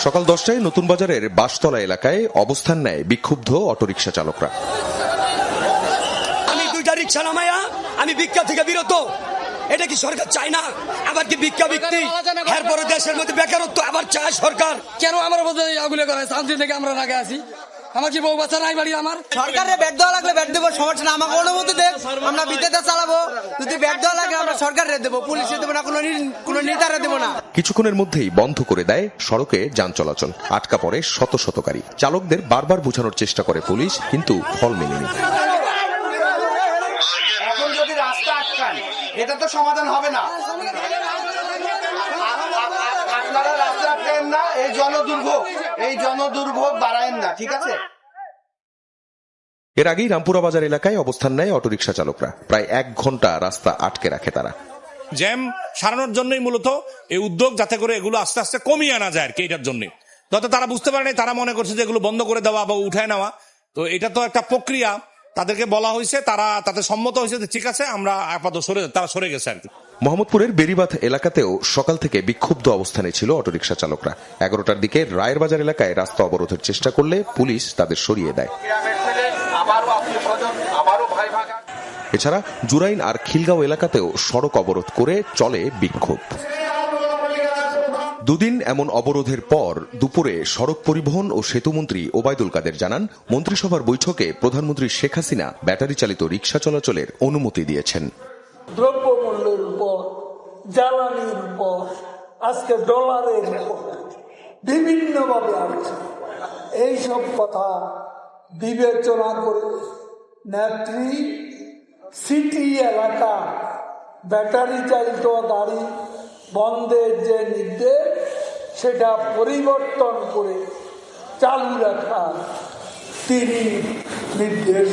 সকাল 10টায় নতুন বাজারের বাসতলা এলাকায় অবস্থান নেয় বিক্ষুব্ধ অটোরিকশা চালকরা। আমি দুইটা রিক্সা নামাইয়া আমি ভিক্ষা থেকে বিরত। এটা কি সরকার চায় না? আবার কি ভিক্ষা বিক্রি, এরপরে দেশের মধ্যে বেকারত্ব আবার চায় সরকার। কেন আমার মধ্যে আগুলে করে শান্তি থেকে আমরা রাগে আছি? আমার কি বউ বাচ্চা নাই বাড়ি? আমার সরকারের ব্যাট দেওয়া লাগলে ব্যাট দেবো, সমস্যা না। আমাকে অনুমতি দেব, আমরা বিদ্যুৎ চালাবো। যদি ব্যাট দেওয়া লাগে আমরা সরকারের দেবো, পুলিশে দেবো না, কোনো নেতারে দেবো না। কিছুক্ষণের মধ্যেই বন্ধ করে দেয় সড়কে যান চলাচল। আটকা পড়ে শত শত গাড়ি। চালকদের বারবার বোঝানোর চেষ্টা করে পুলিশ, কিন্তু ফল মেলেনি। এখন যদি রাস্তা আটকান, এটা তো সমাধান হবে না। আপনারা রাস্তা আটকান না, এই জনদুর্ভোগ বাড়ায়েন না, ঠিক আছে? এর আগেই রামপুরা বাজার এলাকায় অবস্থান নেয় অটোরিকশা চালকরা। প্রায় 1 ঘন্টা রাস্তা আটকে রাখে তারা। জ্যাম সারানোর জন্যই মূলত এই উদ্যোগ, যাতে করে এগুলো আস্তে আস্তে কমিয়ে আনা যায় আর কি। এটার জন্য যত তারা বুঝতে পারে নাই, তারা মনে করছে যে এগুলো বন্ধ করে দেওয়া বা উঠায় নেওয়া। তো এটা তো একটা প্রক্রিয়া, তাদেরকে বলা হয়েছে, তারা তাতে সম্মত হয়েছে যে ঠিক আছে আমরা আপাতত তারা সরে গেছে আর কি। মোহাম্মদপুরের বেরিবাঁধ এলাকাতেও সকাল থেকে বিক্ষুব্ধ অবস্থানে ছিল অটোরিকশা চালকরা। 11টার দিকে রায়ের বাজার এলাকায় রাস্তা অবরোধের চেষ্টা করলে পুলিশ তাদের সরিয়ে দেয়। এছাড়া জুরাইন আর খিলগাঁও এলাকাতেও সড়ক অবরোধ করে চলে বিক্ষোভ। দুদিন এমন অবরোধের পর দুপুরে সড়ক পরিবহন ও সেতুমন্ত্রী ওবায়দুল কাদের জানান, মন্ত্রিসভার বৈঠকে প্রধানমন্ত্রী শেখ হাসিনা ব্যাটারি চালিত রিকশা চলাচলের অনুমতি দিয়েছেন। দ্রব্যমূল্যের উপর, জ্বালানির উপর, আজকে ডলারের উপর বিভিন্নভাবে আসছে। এইসব কথা বিবেচনা করে নেত্রী সিটি এলাকা ব্যাটারি চালিত গাড়ি বন্ধের যে নির্দেশ, সেটা পরিবর্তন করে চালু রাখার তিনি নির্দেশ